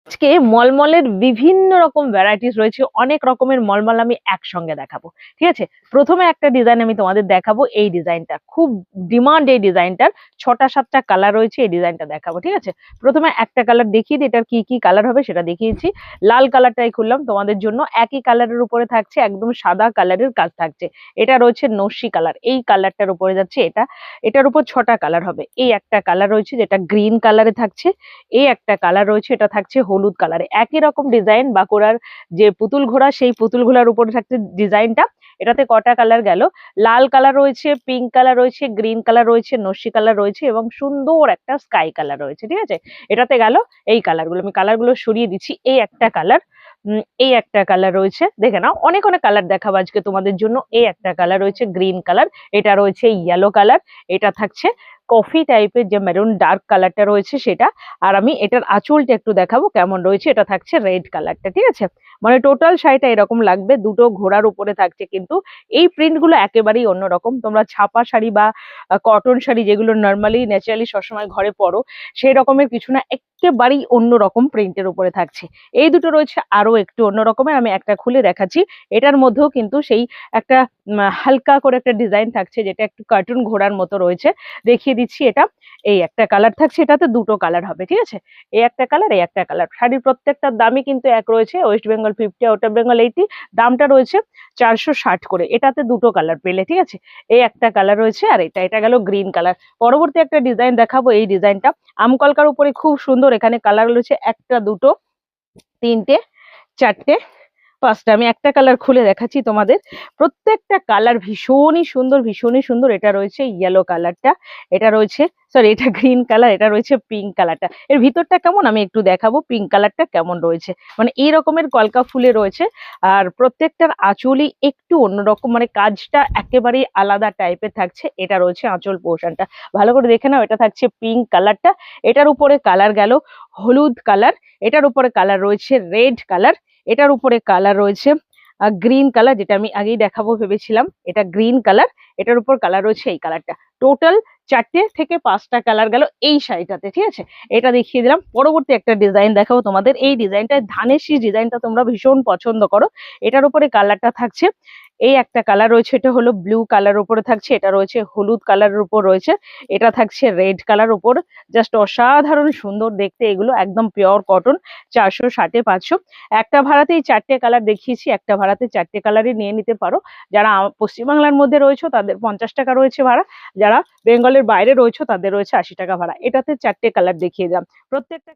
আজকে মলমলের বিভিন্ন রকম ভ্যারাইটিস রয়েছে, অনেক রকমের মলমল আমি একসঙ্গে দেখাবো। ঠিক আছে, প্রথমে একটা ডিজাইন আমি তোমাদের দেখাবো। এই ডিজাইনটা খুব ডিমান্ড, এই ডিজাইনটার 6টা 7টা কালার রয়েছে। এই ডিজাইনটা দেখাবো। ঠিক আছে, প্রথমে একটা কালার দেখিয়ে দিই, এটার কি কি কালার হবে সেটা দেখিয়েছি। লাল কালারটাই খুললাম তোমাদের জন্য। একই কালারের উপরে থাকছে, একদম সাদা কালারের কাজ থাকছে। এটা রয়েছে নস্যি কালার, এই কালারটার উপরে যাচ্ছে এটা। এটার উপর 6টা কালার হবে। এই একটা কালার রয়েছে যেটা গ্রিন কালারে থাকছে। এই একটা কালার রয়েছে, এটা থাকছে হলুদ কালারে। একই রকম ডিজাইন, বাঁকুড়ার যে পুতুল ঘোড়া, সেই পুতুল ঘোড়ার উপরে থাকছে ডিজাইনটা। এটাতে কটা কালার গেল? লাল কালার রয়েছে, পিঙ্ক কালার রয়েছে, গ্রিন কালার রয়েছে, নস্যি কালার রয়েছে এবং সুন্দর একটা স্কাই কালার রয়েছে। ঠিক আছে, এটাতে গেল এই কালারগুলো। আমি কালারগুলো সরিয়ে দিচ্ছি। এই একটা কালার, এই একটা কালার রয়েছে, দেখে নাও। অনেক অনেক কালার দেখাবো আজকে তোমাদের জন্য। এই একটা কালার রয়েছে গ্রিন কালার, এটা রয়েছে ইয়েলো কালার, এটা থাকছে কফি টাইপের যে মেরুন ডার্ক কালারটা রয়েছে সেটা। আর আমি এটার আঁচলটা একটু দেখাবো কেমন রয়েছে। এটা থাকছে রেড কালারটা। ঠিক আছে, মানে টোটাল শাড়িটা এরকম লাগবে। দুটো ঘোড়ার উপরে থাকছে, কিন্তু এই প্রিন্ট গুলো একেবারেই অন্যরকম। তোমরা ছাপা শাড়ি বা কটন শাড়ি যেগুলো নর্মালি ন্যাচারালি সবসময় ঘরে পরো, সেই রকমের কিছু না, একেবারেই অন্যরকম প্রিন্টের উপরে থাকছে। এই দুটো রয়েছে আরো একটু অন্যরকমের। আমি একটা খুলে দেখাচ্ছি। এটার মধ্যেও কিন্তু সেই একটা হালকা করে একটা ডিজাইন থাকছে, যেটা একটু কার্টুন ঘোড়ার মতো রয়েছে। দেখিয়ে দিচ্ছি। এটা এই একটা কালার থাকছে, এটাতে দুটো কালার হবে। ঠিক আছে, এই একটা কালার, এই একটা কালার। শাড়ির প্রত্যেকটার দামই কিন্তু এক রয়েছে। West Bengal 50, outer Bengal 80। দামটা রয়েছে 460 করে। এটাতে দুটো কালার পেলে। ঠিক আছে, এই একটা কালার রয়েছে আর এটা গেল গ্রিন কালার। পরবর্তী একটা ডিজাইন দেখাবো। এই ডিজাইনটা আমকলকার উপরে খুব সুন্দর। এখানে কালার রয়েছে একটা, দুটো, তিনটে, চারটে, 5টা। আমি একটা কালার খুলে দেখাচ্ছি তোমাদের। প্রত্যেকটা কালার ভীষণই সুন্দর, ভীষণই সুন্দর। এটা রয়েছে ইয়েলো কালারটা, এটা রয়েছে, সরি, এটা গ্রিন কালার, এটা রয়েছে পিঙ্ক কালারটা। এর ভিতরটা কেমন আমি একটু দেখাবো। পিঙ্ক কালারটা কেমন রয়েছে, মানে এই রকমের কলকা ফুলে রয়েছে। আর প্রত্যেকটার আঁচলই একটু অন্যরকম, মানে কাজটা একেবারেই আলাদা টাইপের থাকছে। এটা রয়েছে আঁচল পোর্শনটা, ভালো করে দেখে নাও। এটা থাকছে পিঙ্ক কালারটা, এটার উপরে কালার গেল হলুদ কালার, এটার উপরে কালার রয়েছে রেড কালার, এটার উপরে কালার রয়েছে গ্রিন কালার, যেটা আমি আগেই দেখাবো ভেবেছিলাম। এটা গ্রিন কালার, এটার উপর কালার রয়েছে এই কালারটা। টোটাল 4টে থেকে 5টা কালার গেল এই শাড়িটাতে। ঠিক আছে, এটা দেখিয়ে দিলাম। পরবর্তী একটা ডিজাইন দেখাবো তোমাদের। এই ডিজাইনটা, ধানের শীষ ডিজাইনটা তোমরা ভীষণ পছন্দ করো। এটার উপরে কালারটা থাকছে, এই একটা কালার রয়েছে, এটা হলো ব্লু কালার উপরে থাকছে। এটা রয়েছে হলুদ কালারের উপর রয়েছে, এটা থাকছে রেড কালার উপর। জাস্ট অসাধারণ সুন্দর দেখতে এগুলো, একদম পিওর কটন। 460-এ 500। একটা ভাড়াতেই 4টে কালার দেখিয়েছি, একটা ভাড়াতে 4টে কালারই নিয়ে নিতে পারো। যারা পশ্চিমবাংলার মধ্যে রয়েছে তাদের 50 টাকা রয়েছে ভাড়া, যারা বেঙ্গলের বাইরে রয়েছে তাদের রয়েছে 80 টাকা ভাড়া। এটাতে 4টে কালার দেখিয়ে দিলাম। প্রত্যেকটা